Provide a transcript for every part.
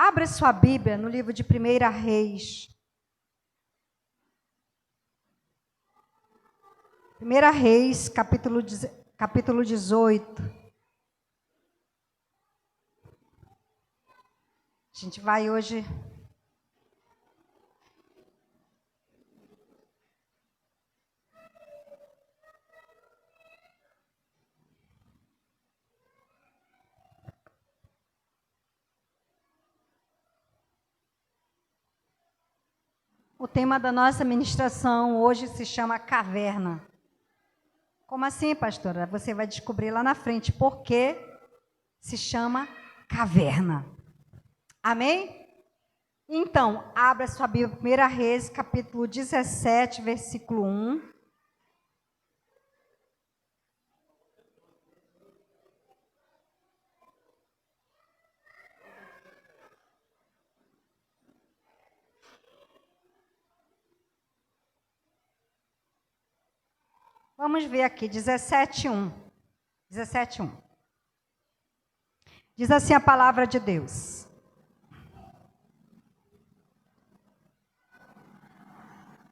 Abra sua Bíblia no livro de 1 Reis. 1 Reis, capítulo 18. A gente vai hoje... O tema da nossa ministração hoje se chama caverna. Como assim, pastora? Você vai descobrir lá na frente por que se chama caverna. Amém? Então, abra sua Bíblia, 1 Reis, capítulo 17, versículo 1. Vamos ver aqui, 17:1. 17:1. Diz assim a palavra de Deus.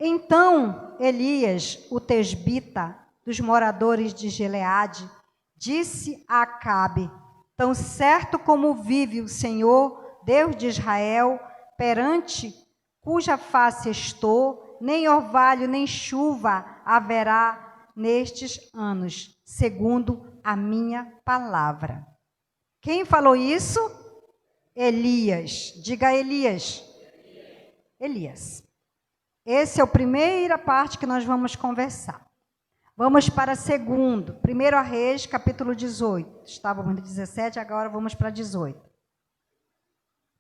Então Elias, o tesbita, dos moradores de Gileade, disse a Acabe: tão certo como vive o Senhor, Deus de Israel, perante cuja face estou, nem orvalho nem chuva haverá nestes anos, segundo a minha palavra. Quem falou isso? Elias. Diga Elias. Elias. Essa é a primeira parte que nós vamos conversar. Vamos para a segunda. 1 Reis, capítulo 18. Estávamos no 17, agora vamos para 18.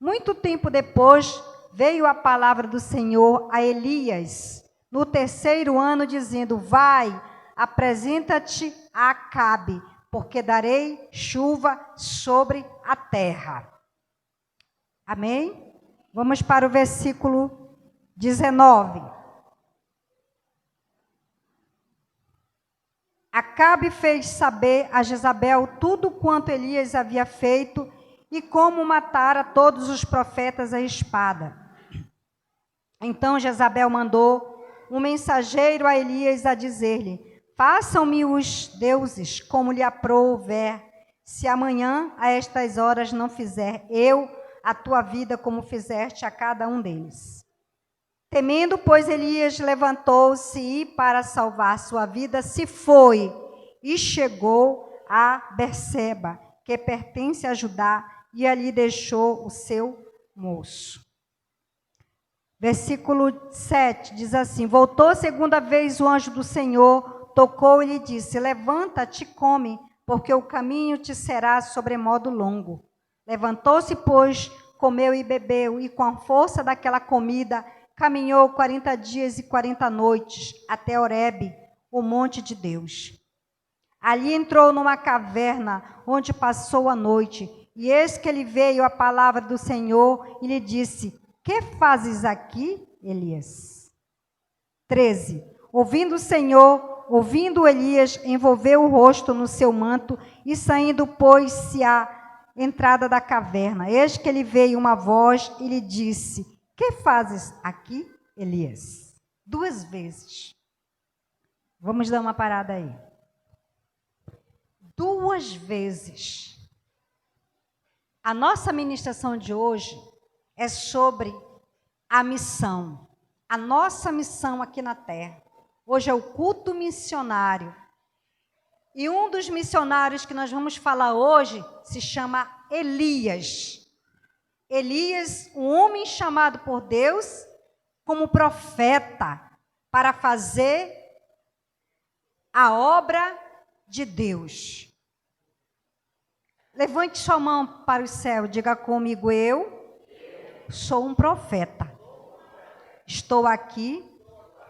Muito tempo depois, veio a palavra do Senhor a Elias, no 3º ano, dizendo: vai, apresenta-te a Acabe, porque darei chuva sobre a terra. Amém? Vamos para o versículo 19. Acabe fez saber a Jezabel tudo quanto Elias havia feito e como matara todos os profetas à espada. Então Jezabel mandou um mensageiro a Elias a dizer-lhe: façam-me os deuses como lhe aprouver, se amanhã a estas horas não fizer eu a tua vida como fizeste a cada um deles. Temendo, pois, Elias levantou-se e, para salvar sua vida, se foi e chegou a Berseba, que pertence a Judá, e ali deixou o seu moço. Versículo 7 diz assim: voltou segunda vez o anjo do Senhor, tocou e lhe disse: levanta-te e come, porque o caminho te será sobremodo longo. Levantou-se, pois, comeu e bebeu, e com a força daquela comida caminhou 40 dias e 40 noites até Horebe, o monte de Deus. Ali entrou numa caverna, onde passou a noite, e eis que lhe veio a palavra do Senhor e lhe disse: que fazes aqui, Elias? 13. Ouvindo Elias, envolveu o rosto no seu manto e saindo, pôs-se à entrada da caverna. Eis que lhe veio uma voz e lhe disse: que fazes aqui, Elias? 2 vezes. Vamos dar uma parada aí. 2 vezes. A nossa ministração de hoje é sobre a missão. A nossa missão aqui na terra. Hoje é o culto missionário. E um dos missionários que nós vamos falar hoje se chama Elias. Elias, um homem chamado por Deus como profeta para fazer a obra de Deus. Levante sua mão para o céu, diga comigo: eu sou um profeta. Estou aqui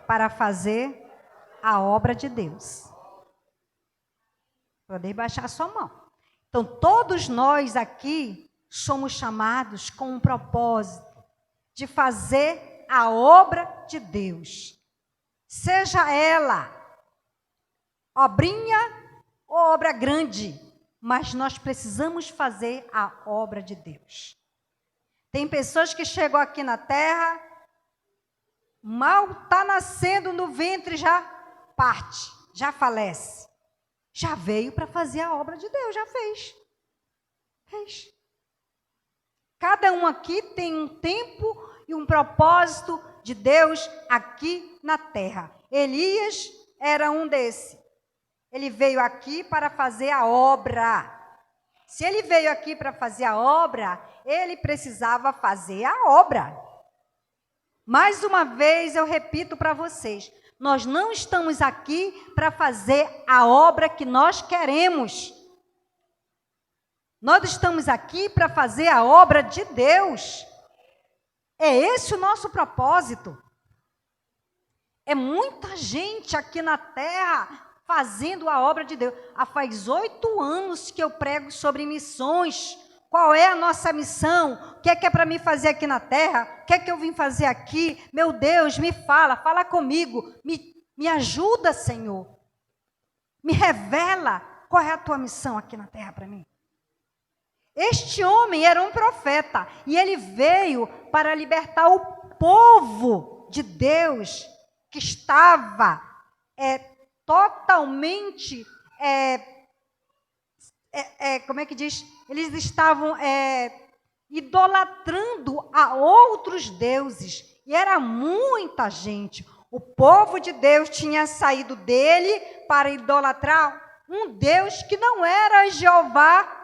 para fazer a obra de Deus. Pode baixar sua mão. Então, todos nós aqui somos chamados com um propósito de fazer a obra de Deus. Seja ela obrinha ou obra grande, mas nós precisamos fazer a obra de Deus. Tem pessoas que chegam aqui na terra, mal está nascendo no ventre, já parte, já falece. Já veio para fazer a obra de Deus, já fez. Fez. Cada um aqui tem um tempo e um propósito de Deus aqui na terra. Elias era um desse. Ele veio aqui para fazer a obra. Se ele veio aqui para fazer a obra, ele precisava fazer a obra. Mais uma vez eu repito para vocês, nós não estamos aqui para fazer a obra que nós queremos. Nós estamos aqui para fazer a obra de Deus. É esse o nosso propósito. É muita gente aqui na terra fazendo a obra de Deus. Faz 8 anos que eu prego sobre missões. Qual é a nossa missão? O que é para mim fazer aqui na terra? O que é que eu vim fazer aqui? Meu Deus, me fala comigo. Me ajuda, Senhor. Me revela qual é a tua missão aqui na terra para mim. Este homem era um profeta e ele veio para libertar o povo de Deus que estava totalmente, como é que diz? Eles estavam idolatrando a outros deuses. E era muita gente. O povo de Deus tinha saído dele para idolatrar um Deus que não era Jeová.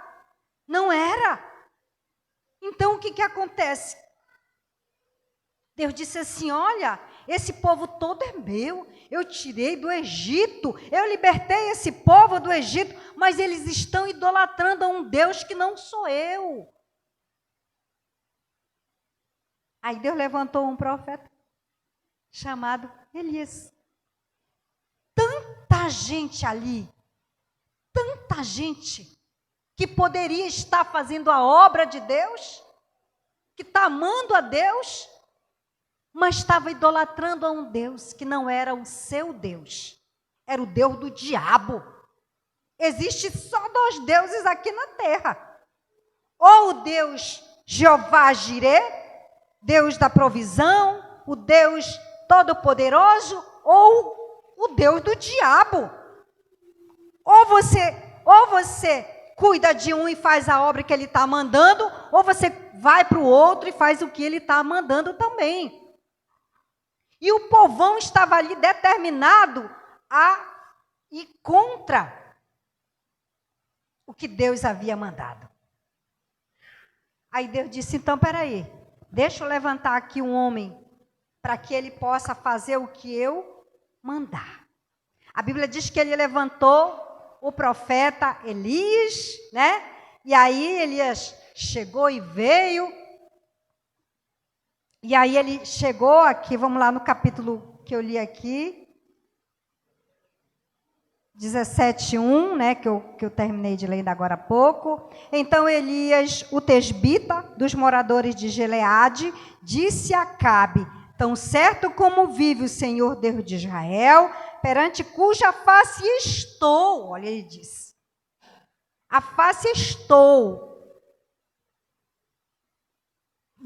Não era. Então, o que acontece? Deus disse assim, olha, esse povo todo é meu. Eu tirei do Egito, eu libertei esse povo do Egito, mas eles estão idolatrando a um Deus que não sou eu. Aí Deus levantou um profeta chamado Elias. Tanta gente ali, tanta gente que poderia estar fazendo a obra de Deus, que está amando a Deus, mas estava idolatrando a um Deus que não era o seu Deus, era o Deus do diabo. Existe só 2 deuses aqui na terra, ou o Deus Jeová Jirê, Deus da provisão, o Deus todo-poderoso, ou o Deus do diabo. Ou você cuida de um e faz a obra que ele está mandando, ou você vai para o outro e faz o que ele está mandando também. E o povão estava ali determinado a ir contra o que Deus havia mandado. Aí Deus disse, então, peraí, deixa eu levantar aqui um homem para que ele possa fazer o que eu mandar. A Bíblia diz que ele levantou o profeta Elias, né? E aí Elias chegou e veio. E aí ele chegou aqui, vamos lá no capítulo que eu li aqui, 17:1, né, que eu terminei de ler ainda agora há pouco. Então Elias, o tesbita dos moradores de Gileade, disse a Acabe, tão certo como vive o Senhor Deus de Israel, perante cuja face estou, olha, ele disse, a face estou,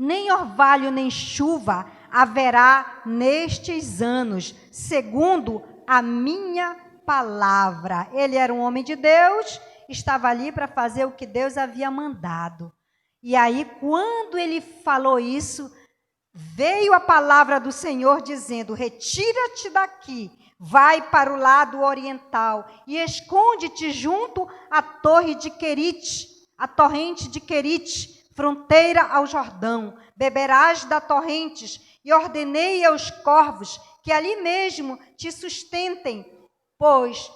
nem orvalho nem chuva haverá nestes anos, segundo a minha palavra. Ele era um homem de Deus, estava ali para fazer o que Deus havia mandado. E aí, quando ele falou isso, veio a palavra do Senhor dizendo, retira-te daqui, vai para o lado oriental e esconde-te junto à torre de Querite, a torrente de Querite, fronteira ao Jordão, beberás da torrentes, e ordenei aos corvos que ali mesmo te sustentem, pois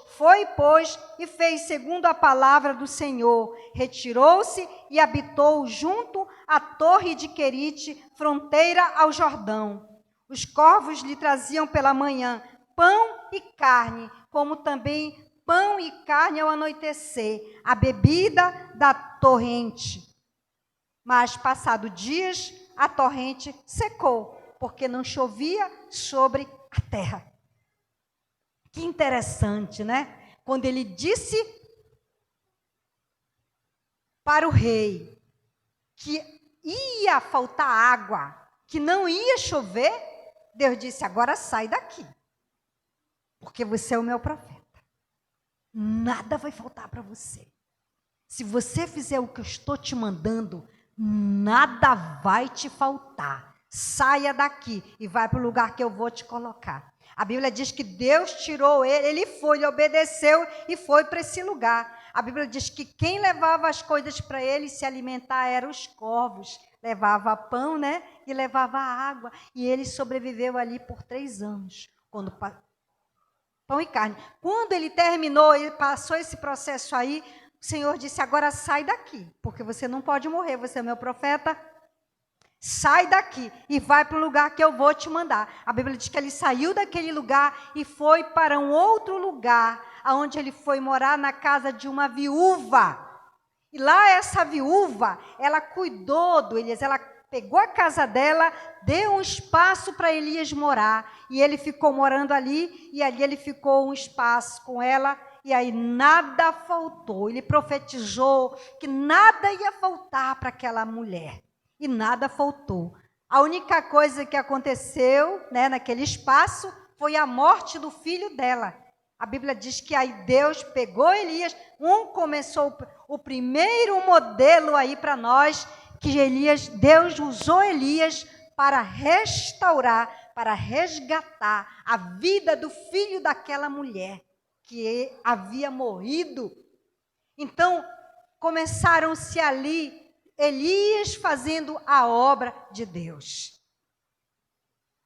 e fez segundo a palavra do Senhor, retirou-se e habitou junto à torre de Querite, fronteira ao Jordão. Os corvos lhe traziam pela manhã pão e carne, como também pão e carne ao anoitecer, a bebida da torrente. Mas, passado dias, a torrente secou, porque não chovia sobre a terra. Que interessante, né? Quando ele disse para o rei que ia faltar água, que não ia chover, Deus disse, agora sai daqui, porque você é o meu profeta. Nada vai faltar para você. Se você fizer o que eu estou te mandando, nada vai te faltar. Saia daqui e vai para o lugar que eu vou te colocar. A Bíblia diz que Deus tirou ele, ele foi, ele obedeceu e foi para esse lugar. A Bíblia diz que quem levava as coisas para ele se alimentar eram os corvos. Levava pão, né? E levava água. E ele sobreviveu ali por 3 anos. Pão e carne. Quando ele terminou, ele passou esse processo aí, o Senhor disse, agora sai daqui, porque você não pode morrer, você é meu profeta. Sai daqui e vai para o lugar que eu vou te mandar. A Bíblia diz que ele saiu daquele lugar e foi para um outro lugar, onde ele foi morar na casa de uma viúva. E lá essa viúva, ela cuidou do Elias, ela pegou a casa dela, deu um espaço para Elias morar. E ele ficou morando ali, e ali ele ficou um espaço com ela, e aí nada faltou. Ele profetizou que nada ia faltar para aquela mulher. E nada faltou. A única coisa que aconteceu, né, naquele espaço foi a morte do filho dela. A Bíblia diz que aí Deus pegou Elias, começou o primeiro modelo aí para nós, que Deus usou Elias para restaurar, para resgatar a vida do filho daquela mulher que havia morrido. Então, começaram-se ali Elias fazendo a obra de Deus.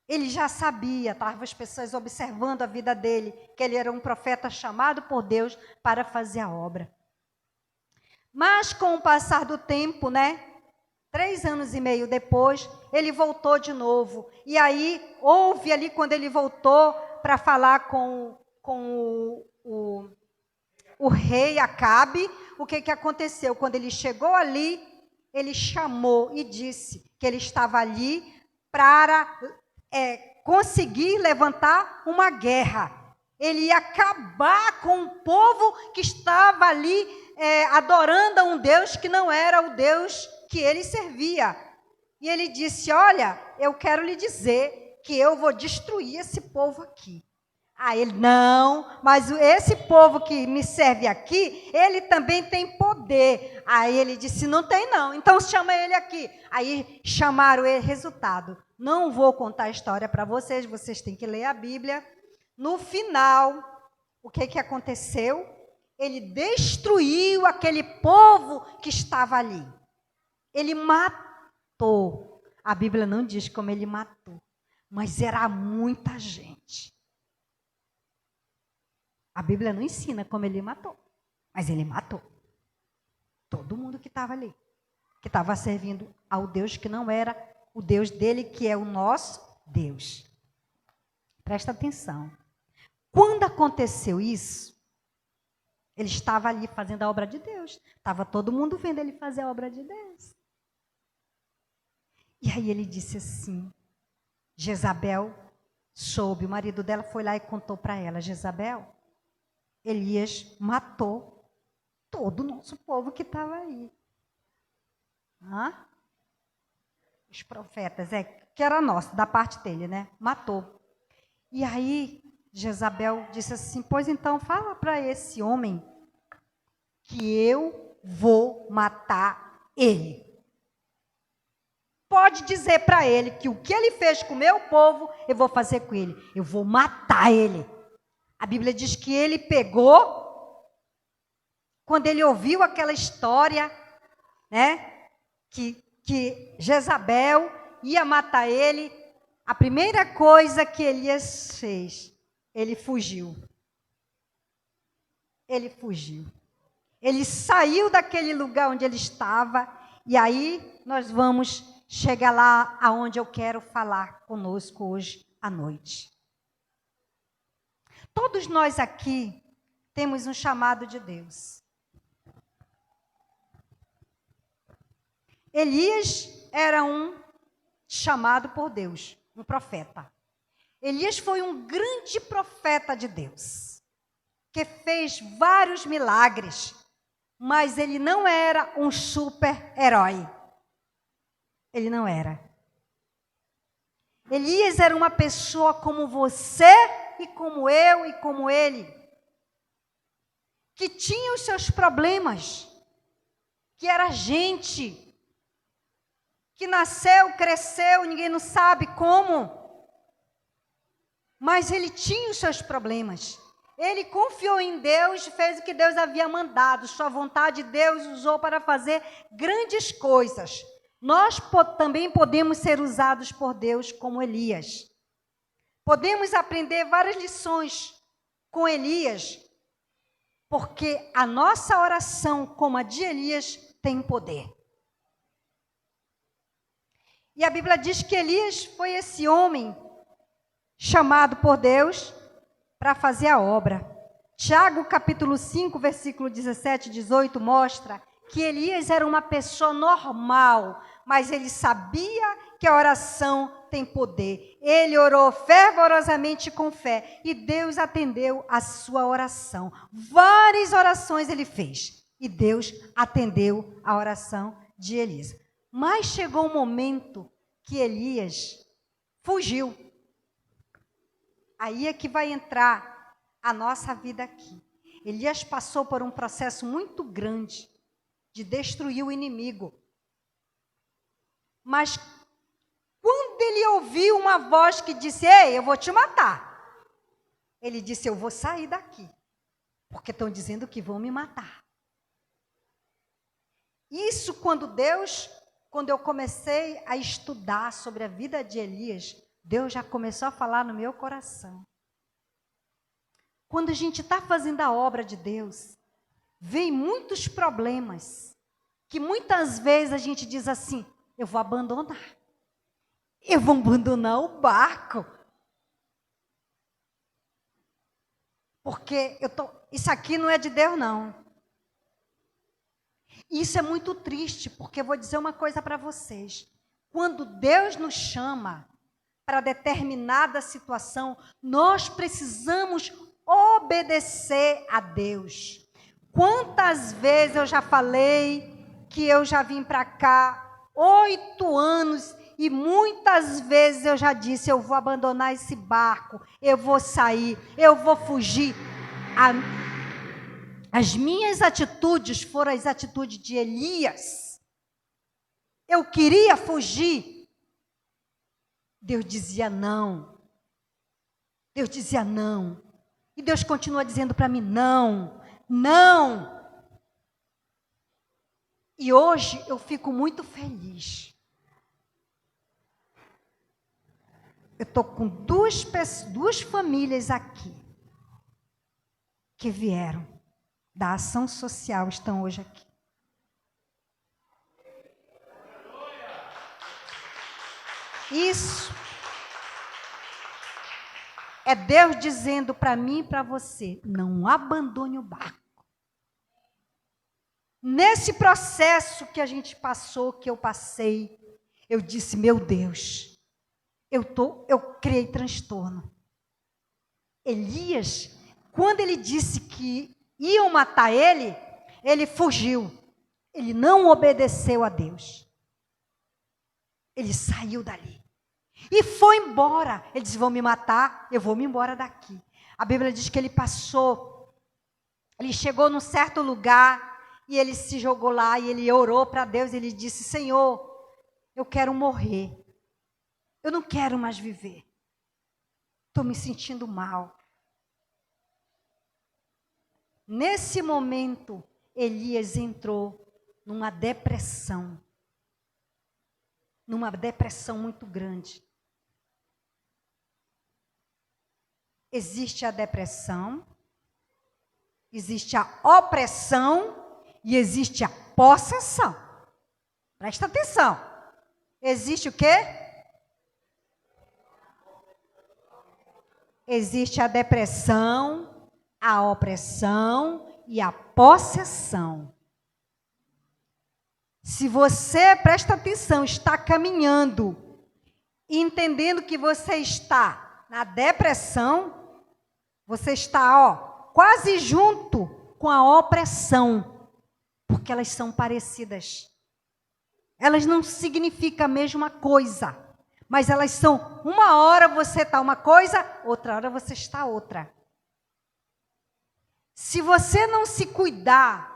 Ele já sabia, estavam as pessoas observando a vida dele, que ele era um profeta chamado por Deus para fazer a obra. Mas com o passar do tempo, 3 anos e meio depois, ele voltou de novo. E aí, houve ali, quando ele voltou para falar com o rei Acabe, o que aconteceu? Quando ele chegou ali, ele chamou e disse que ele estava ali para conseguir levantar uma guerra. Ele ia acabar com o povo que estava ali adorando a um Deus que não era o Deus que ele servia. E ele disse, olha, eu quero lhe dizer que eu vou destruir esse povo aqui. Aí ele, não, mas esse povo que me serve aqui, ele também tem poder. Aí ele disse, não tem não, então chama ele aqui. Aí chamaram ele, resultado, não vou contar a história para vocês, vocês têm que ler a Bíblia. No final, o que aconteceu? Ele destruiu aquele povo que estava ali. Ele matou. A Bíblia não diz como ele matou, mas era muita gente. A Bíblia não ensina como ele matou, mas ele matou. Todo mundo que estava ali, que estava servindo ao Deus que não era o Deus dele, que é o nosso Deus. Presta atenção. Quando aconteceu isso, ele estava ali fazendo a obra de Deus. Estava todo mundo vendo ele fazer a obra de Deus. E aí ele disse assim, Jezabel soube, o marido dela foi lá e contou para ela, Jezabel, Elias matou todo o nosso povo que estava aí. Os profetas, que era nosso, da parte dele, matou. E aí, Jezabel disse assim, pois então fala para esse homem que eu vou matar ele. Pode dizer para ele que o que ele fez com o meu povo, eu vou fazer com ele. Eu vou matar ele. A Bíblia diz que ele pegou, quando ele ouviu aquela história, que Jezabel ia matar ele, a primeira coisa que Elias fez, ele fugiu. Ele fugiu. Ele saiu daquele lugar onde ele estava, e aí nós vamos chegar lá aonde eu quero falar conosco hoje à noite. Todos nós aqui temos um chamado de Deus. Elias era um chamado por Deus, um profeta. Elias foi um grande profeta de Deus, que fez vários milagres, mas ele não era um super-herói. Ele não era. Elias era uma pessoa como você e como eu e como ele, que tinha os seus problemas, que era gente, que nasceu, cresceu, ninguém não sabe como, mas ele tinha os seus problemas. Ele confiou em Deus, fez o que Deus havia mandado, sua vontade Deus usou para fazer grandes coisas. Nós também podemos ser usados por Deus como Elias. Podemos aprender várias lições com Elias, porque a nossa oração, como a de Elias, tem poder. E a Bíblia diz que Elias foi esse homem chamado por Deus para fazer a obra. Tiago, capítulo 5, versículo 17 e 18, mostra que Elias era uma pessoa normal, mas ele sabia que a oração tem poder. Ele orou fervorosamente com fé e Deus atendeu a sua oração. Várias orações ele fez e Deus atendeu a oração de Elias. Mas chegou um momento que Elias fugiu. Aí é que vai entrar a nossa vida aqui. Elias passou por um processo muito grande de destruir o inimigo. Mas quando ele ouviu uma voz que disse: ei, eu vou te matar, ele disse: eu vou sair daqui, porque estão dizendo que vão me matar. Isso quando eu comecei a estudar sobre a vida de Elias, Deus já começou a falar no meu coração. Quando a gente está fazendo a obra de Deus, vem muitos problemas, que muitas vezes a gente diz assim: eu vou abandonar. Eu vou abandonar o barco. Porque isso aqui não é de Deus, não. Isso é muito triste, porque eu vou dizer uma coisa para vocês. Quando Deus nos chama para determinada situação, nós precisamos obedecer a Deus. Quantas vezes eu já falei que eu já vim para cá 8 anos e muitas vezes eu já disse: eu vou abandonar esse barco, eu vou sair, eu vou fugir. As minhas atitudes foram as atitudes de Elias. Eu queria fugir. Deus dizia não. Deus dizia não. E Deus continua dizendo para mim: não, não. E hoje eu fico muito feliz. Eu estou com duas famílias aqui que vieram da ação social, estão hoje aqui. Isso é Deus dizendo para mim e para você: não abandone o barco. Nesse processo que a gente passou, que eu passei, eu disse: meu Deus, eu criei transtorno. Elias, quando ele disse que iam matar ele, ele fugiu. Ele não obedeceu a Deus. Ele saiu dali. E foi embora. Ele disse: vão me matar, eu vou me embora daqui. A Bíblia diz que ele chegou num certo lugar, e ele se jogou lá, e ele orou para Deus, e ele disse: Senhor, eu quero morrer. Eu não quero mais viver. Estou me sentindo mal. Nesse momento, Elias entrou numa depressão muito grande. Existe a depressão, existe a opressão e existe a possessão. Presta atenção. Existe o quê? Existe a depressão, a opressão e a possessão. Se você, presta atenção, está caminhando e entendendo que você está na depressão, você está, quase junto com a opressão, porque elas são parecidas. Elas não significam a mesma coisa, mas elas são, uma hora você está uma coisa, outra hora você está outra. Se você não se cuidar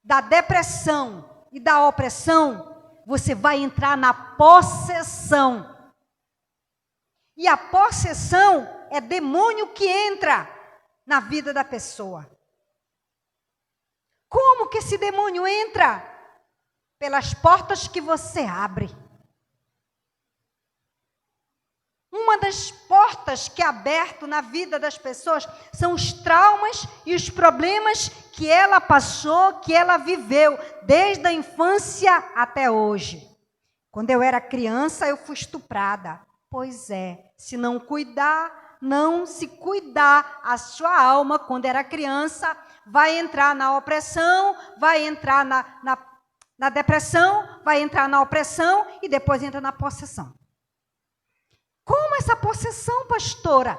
da depressão e da opressão, você vai entrar na possessão. E a possessão é demônio que entra na vida da pessoa. Como que esse demônio entra? Pelas portas que você abre. Uma das portas que é aberto na vida das pessoas são os traumas e os problemas que ela passou, que ela viveu, desde a infância até hoje. Quando eu era criança, eu fui estuprada. Pois é, se não cuidar, não se cuidar, a sua alma, quando era criança, vai entrar na opressão, vai entrar na depressão, vai entrar na opressão e depois entra na possessão. Como essa possessão, pastora?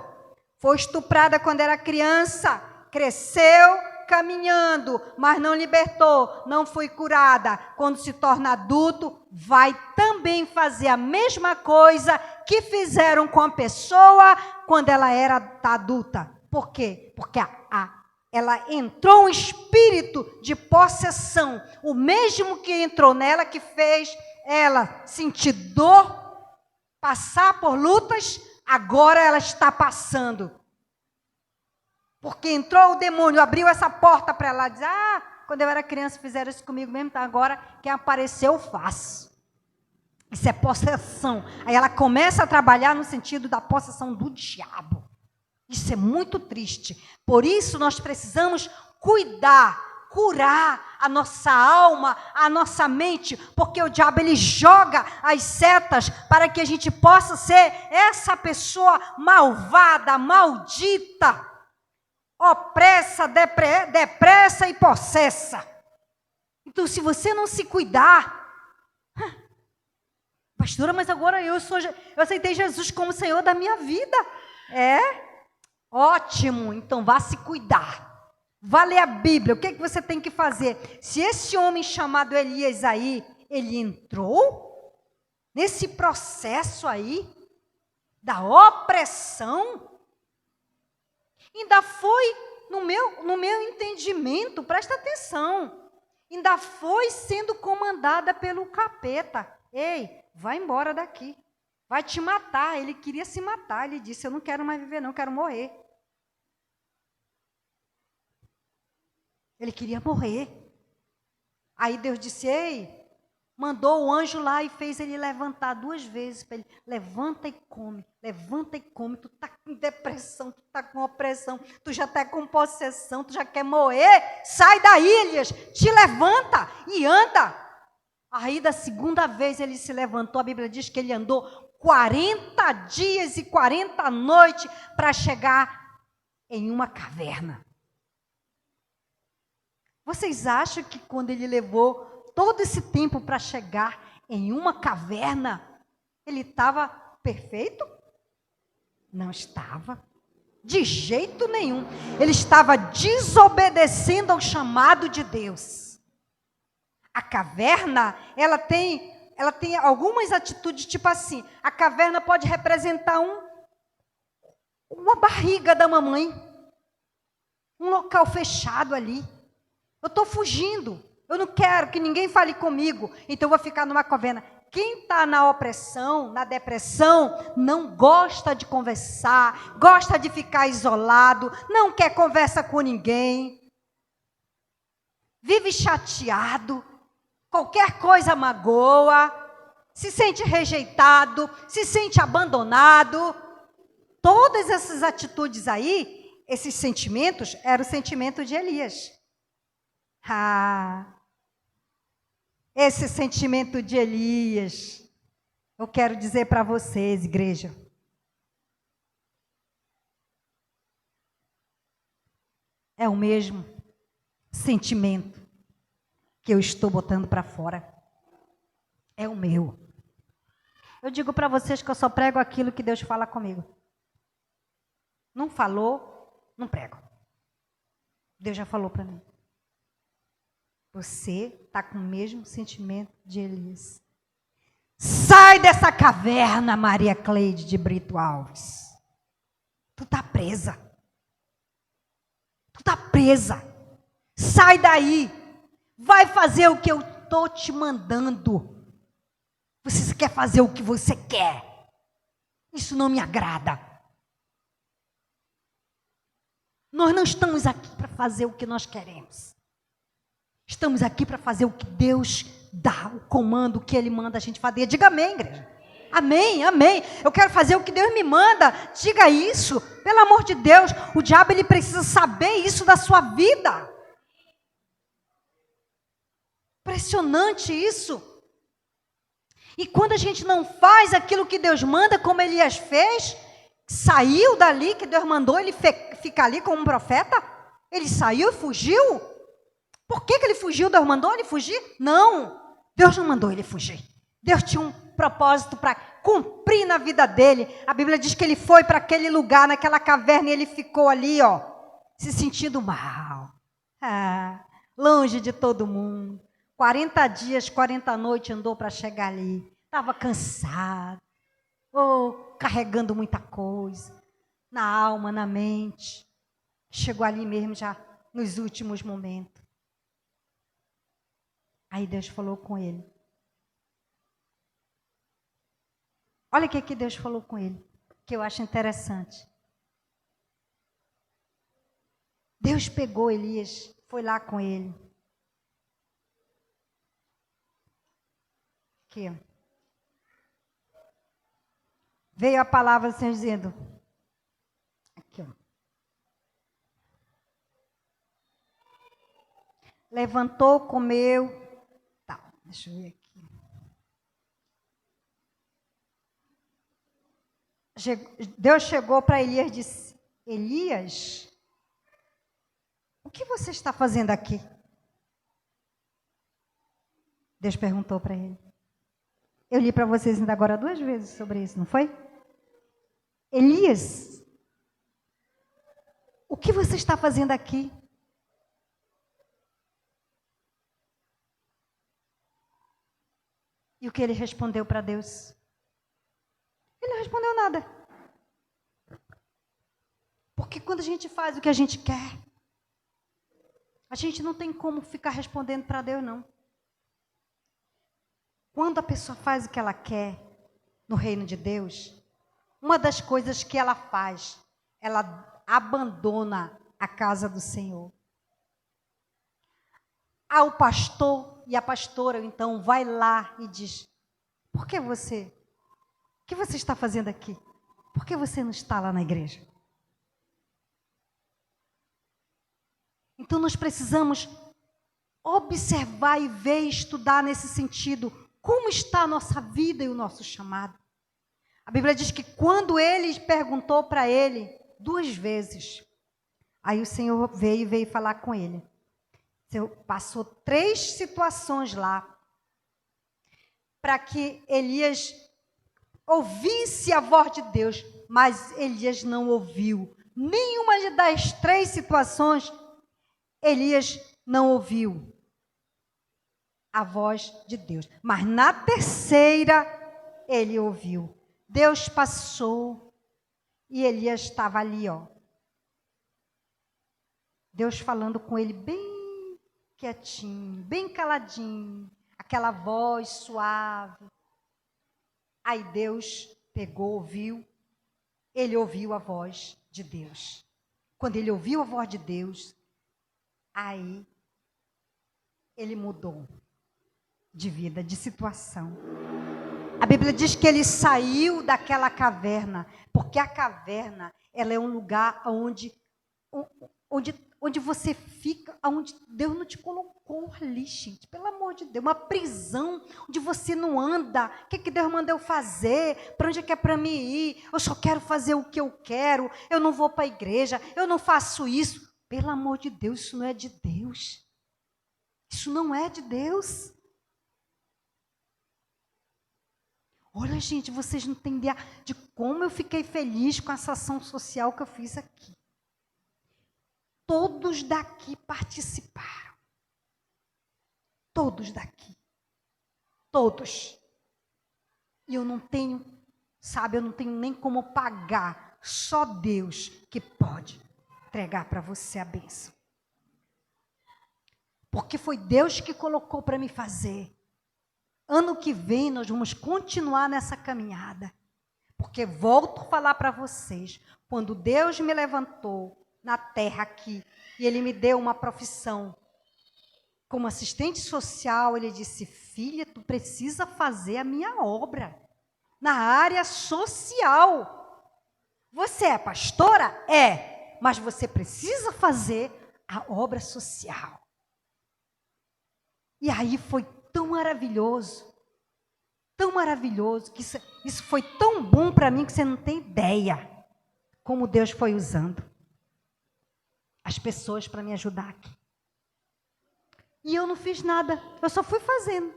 Foi estuprada quando era criança, cresceu caminhando, mas não libertou, não foi curada. Quando se torna adulto, vai também fazer a mesma coisa que fizeram com a pessoa quando ela era adulta. Por quê? Porque ela entrou um espírito de possessão, o mesmo que entrou nela, que fez ela sentir dor, passar por lutas, agora ela está passando. Porque entrou o demônio, abriu essa porta para ela, dizer, quando eu era criança fizeram isso comigo mesmo, então agora quem apareceu eu faço. Isso é possessão. Aí ela começa a trabalhar no sentido da possessão do diabo. Isso é muito triste. Por isso nós precisamos cuidar, curar a nossa alma, a nossa mente, porque o diabo ele joga as setas para que a gente possa ser essa pessoa malvada, maldita, opressa, depressa e possessa. Então, se você não se cuidar, pastora, mas agora eu aceitei Jesus como Senhor da minha vida. Ótimo, então vá se cuidar. Vá ler a Bíblia. O que você tem que fazer? Se esse homem chamado Elias aí, ele entrou nesse processo aí da opressão, ainda foi, no meu entendimento, presta atenção, ainda foi sendo comandada pelo capeta. Ei, vai embora daqui. Vai te matar. Ele queria se matar. Ele disse, eu não quero mais viver, não, quero morrer. Ele queria morrer. Aí Deus disse, ei, mandou o anjo lá e fez ele levantar 2 vezes para ele, levanta e come, tu está com depressão, tu está com opressão, tu já está com possessão, tu já quer morrer, sai daí, Elias, te levanta e anda. Aí da segunda vez ele se levantou, a Bíblia diz que ele andou 40 dias e 40 noites para chegar em uma caverna. Vocês acham que quando ele levou todo esse tempo para chegar em uma caverna, ele estava perfeito? Não estava. De jeito nenhum. Ele estava desobedecendo ao chamado de Deus. A caverna, ela tem algumas atitudes, tipo assim, a caverna pode representar uma barriga da mamãe, um local fechado ali. Eu estou fugindo, eu não quero que ninguém fale comigo, então eu vou ficar numa caverna. Quem está na opressão, na depressão, não gosta de conversar, gosta de ficar isolado, não quer conversa com ninguém, vive chateado, qualquer coisa magoa, se sente rejeitado, se sente abandonado. Todas essas atitudes aí, esses sentimentos, eram o sentimento de Elias. Esse sentimento de Elias, eu quero dizer para vocês, igreja, é o mesmo sentimento que eu estou botando para fora. É o meu. Eu digo para vocês que eu só prego aquilo que Deus fala comigo. Não falou, não prego. Deus já falou para mim. Você está está com o mesmo sentimento de Elias. Sai dessa caverna, Maria Cleide de Brito Alves. Tu está presa. Tu está presa. Sai daí. Vai fazer o que eu estou te mandando. Você quer fazer o que você quer. Isso não me agrada. Nós não estamos aqui para fazer o que nós queremos. Estamos aqui para fazer o que Deus dá, o comando que Ele manda a gente fazer. Diga amém, igreja. Amém, amém. Eu quero fazer o que Deus me manda. Diga isso. Pelo amor de Deus, o diabo ele precisa saber isso da sua vida. Impressionante isso. E quando a gente não faz aquilo que Deus manda, como Elias fez, saiu dali que Deus mandou ele ficar ali como um profeta, ele saiu e fugiu. Por que ele fugiu? Deus mandou ele fugir? Não, Deus não mandou ele fugir. Deus tinha um propósito para cumprir na vida dele. A Bíblia diz que ele foi para aquele lugar, naquela caverna, e ele ficou ali, se sentindo mal. Longe de todo mundo. 40 dias, 40 noites andou para chegar ali. Estava cansado. Carregando muita coisa. Na alma, na mente. Chegou ali mesmo já nos últimos momentos. Aí Deus falou com ele. Olha o que Deus falou com ele, que eu acho interessante. Deus pegou Elias, foi lá com ele. Aqui, veio a palavra do Senhor dizendo, aqui, levantou, comeu, deixa eu ver aqui. Deus chegou para Elias e disse, Elias, o que você está fazendo aqui? Deus perguntou para ele. Eu li para vocês ainda agora 2 vezes sobre isso, não foi? Elias, o que você está fazendo aqui? E o que ele respondeu para Deus? Ele não respondeu nada. Porque quando a gente faz o que a gente quer, a gente não tem como ficar respondendo para Deus, não. Quando a pessoa faz o que ela quer no reino de Deus, uma das coisas que ela faz, ela abandona a casa do Senhor. O pastor e a pastora, então, vai lá e diz, o que você está fazendo aqui? Por que você não está lá na igreja? Então, nós precisamos observar e ver e estudar nesse sentido, como está a nossa vida e o nosso chamado. A Bíblia diz que quando ele perguntou para ele 2 vezes, aí o Senhor veio falar com ele. O Senhor passou 3 situações lá, para que Elias ouvisse a voz de Deus, mas Elias não ouviu. Nenhuma das 3 situações, Elias não ouviu a voz de Deus. Mas na terceira, ele ouviu. Deus passou e Elias estava ali, Deus falando com ele bem quietinho, bem caladinho, aquela voz suave. Aí Deus pegou, ouviu, ele ouviu a voz de Deus. Quando ele ouviu a voz de Deus, aí ele mudou de vida, de situação. A Bíblia diz que ele saiu daquela caverna, porque a caverna, ela é um lugar onde você fica, onde Deus não te colocou ali, gente, pelo amor de Deus, uma prisão onde você não anda. O que Deus mandou eu fazer? Para onde é que é para mim ir? Eu só quero fazer o que eu quero, eu não vou para a igreja, eu não faço isso. Pelo amor de Deus, isso não é de Deus. Isso não é de Deus. Olha, gente, vocês não têm ideia de como eu fiquei feliz com essa ação social que eu fiz aqui. Todos daqui participaram. todos daqui. Todos. E eu não tenho, eu não tenho nem como pagar. Só Deus que pode entregar para você a bênção. Porque foi Deus que colocou para me fazer. Ano que vem nós vamos continuar nessa caminhada. Porque volto a falar para vocês, quando Deus me levantou na terra aqui, e Ele me deu uma profissão como assistente social, Ele disse, filha, tu precisa fazer a minha obra na área social. Você é pastora? É, mas você precisa fazer a obra social. E aí foi tão maravilhoso, que isso foi tão bom para mim que você não tem ideia como Deus foi usando as pessoas para me ajudar aqui. E eu não fiz nada, eu só fui fazendo,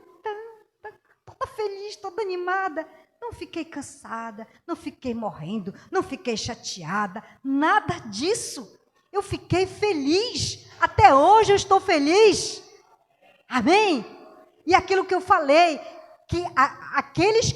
toda feliz, toda animada, não fiquei cansada, não fiquei morrendo, não fiquei chateada, nada disso. Eu fiquei feliz, até hoje eu estou feliz. Amém? E aquilo que eu falei, que aqueles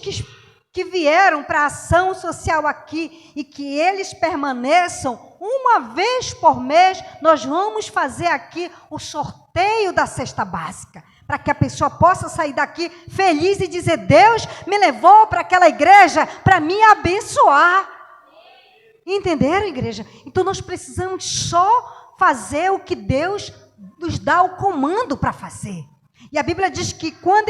que vieram para a ação social aqui e que eles permaneçam, uma vez por mês, nós vamos fazer aqui o sorteio da cesta básica, para que a pessoa possa sair daqui feliz e dizer, Deus me levou para aquela igreja para me abençoar. Entenderam, igreja? Então nós precisamos só fazer o que Deus nos dá o comando para fazer. E a Bíblia diz que quando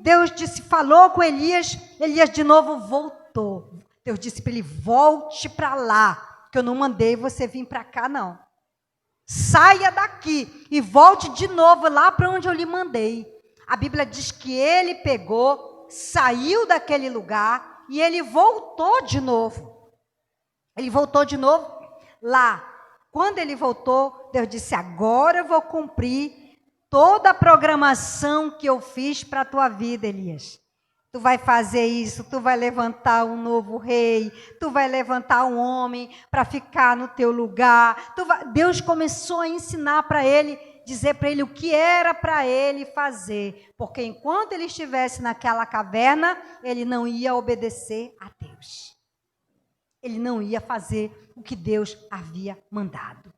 Deus falou com Elias, Elias de novo voltou. Deus disse para ele, volte para lá, que eu não mandei você vir para cá, não. Saia daqui e volte de novo lá para onde eu lhe mandei. A Bíblia diz que ele pegou, saiu daquele lugar e ele voltou de novo. Ele voltou de novo lá. Quando ele voltou, Deus disse, agora eu vou cumprir toda a programação que eu fiz para a tua vida, Elias. Tu vai fazer isso, tu vai levantar um novo rei, tu vai levantar um homem para ficar no teu lugar. Deus começou a ensinar para ele, dizer para ele o que era para ele fazer. Porque enquanto ele estivesse naquela caverna, ele não ia obedecer a Deus. Ele não ia fazer o que Deus havia mandado.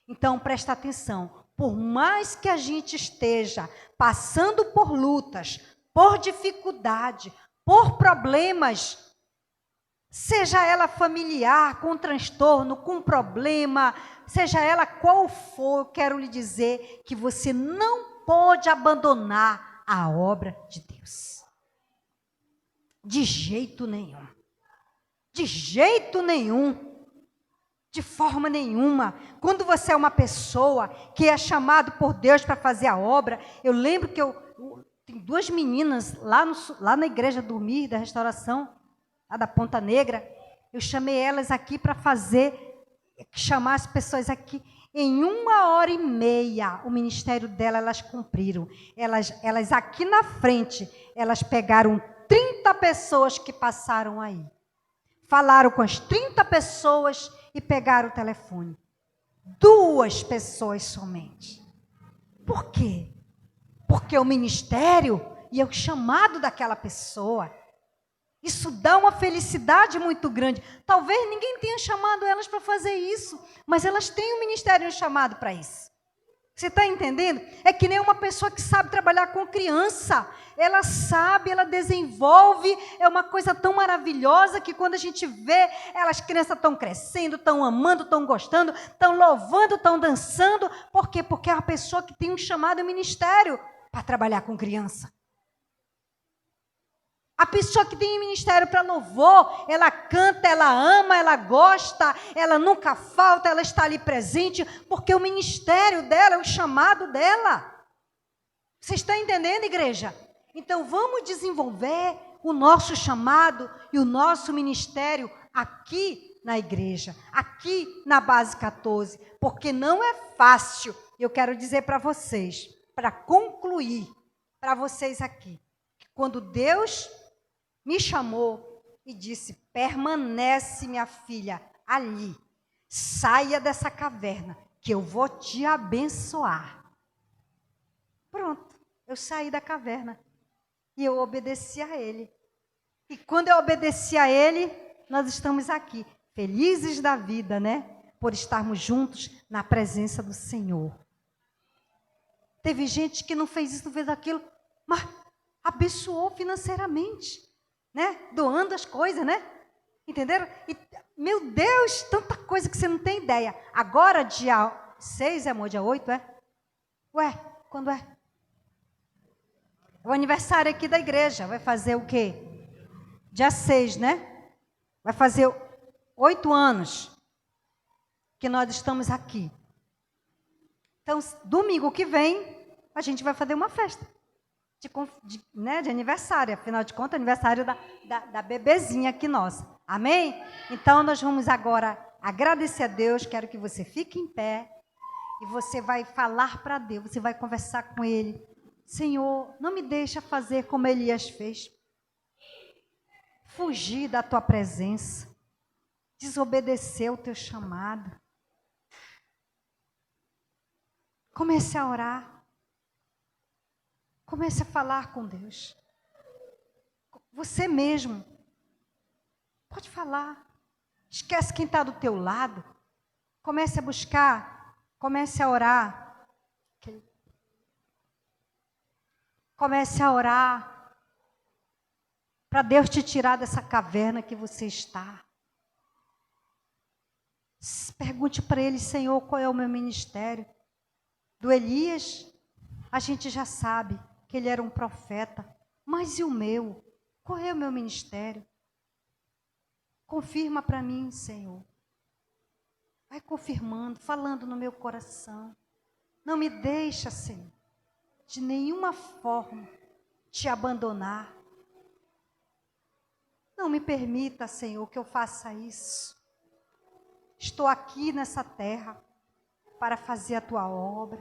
Então, presta atenção. Por mais que a gente esteja passando por lutas, por dificuldade, por problemas, seja ela familiar, com transtorno, com problema, seja ela qual for, eu quero lhe dizer que você não pode abandonar a obra de Deus. De jeito nenhum. De jeito nenhum. De forma nenhuma. Quando você é uma pessoa que é chamado por Deus para fazer a obra, eu lembro que tem duas meninas lá na igreja do Mir, da Restauração, lá da Ponta Negra, eu chamei elas aqui para chamar as pessoas aqui. Em 1h30, o ministério dela, elas cumpriram. Elas aqui na frente, elas pegaram 30 pessoas que passaram aí. Falaram com as 30 pessoas e pegaram o telefone. 2 pessoas somente. Por quê? Porque o ministério e o chamado daquela pessoa, isso dá uma felicidade muito grande. Talvez ninguém tenha chamado elas para fazer isso, mas elas têm um ministério e um chamado para isso. Você está entendendo? É que nem uma pessoa que sabe trabalhar com criança. Ela sabe, ela desenvolve, é uma coisa tão maravilhosa que quando a gente vê, as crianças estão crescendo, estão amando, estão gostando, estão louvando, estão dançando. Por quê? Porque é uma pessoa que tem um chamado e um ministério para trabalhar com criança. A pessoa que tem ministério para louvor, ela canta, ela ama, ela gosta, ela nunca falta, ela está ali presente, porque o ministério dela é o chamado dela. Você está entendendo, igreja? Então vamos desenvolver o nosso chamado e o nosso ministério aqui na igreja, aqui na Base 14, porque não é fácil. Eu quero dizer para vocês, para concluir, para vocês aqui, que quando Deus me chamou e disse, permanece, minha filha, ali. Saia dessa caverna, que eu vou te abençoar. Pronto. Eu saí da caverna e eu obedeci a Ele. E quando eu obedeci a Ele, nós estamos aqui, felizes da vida, né? Por estarmos juntos na presença do Senhor. Teve gente que não fez isso, não fez aquilo, mas abençoou financeiramente, né? Doando as coisas, né? Entenderam? E, meu Deus, tanta coisa que você não tem ideia. Agora, dia 6, amor, dia 8, é? Ué, quando é? O aniversário aqui da igreja. Vai fazer o quê? Dia 6, né? Vai fazer 8 anos que nós estamos aqui. Então, domingo que vem, a gente vai fazer uma festa de aniversário. Afinal de contas, aniversário da bebezinha aqui nossa. Amém? Então, nós vamos agora agradecer a Deus. Quero que você fique em pé. E você vai falar para Deus. Você vai conversar com Ele. Senhor, não me deixa fazer como Elias fez. Fugir da tua presença. Desobedecer o teu chamado. Comece a orar. Comece a falar com Deus. Você mesmo. Pode falar. Esquece quem está do teu lado. Comece a buscar. Comece a orar. Comece a orar. Para Deus te tirar dessa caverna que você está. Pergunte para Ele, Senhor, qual é o meu ministério? Do Elias, a gente já sabe que ele era um profeta. Mas e o meu? Qual é o meu ministério? Confirma para mim, Senhor. Vai confirmando, falando no meu coração. Não me deixa, Senhor, de nenhuma forma te abandonar. Não me permita, Senhor, que eu faça isso. Estou aqui nessa terra para fazer a tua obra.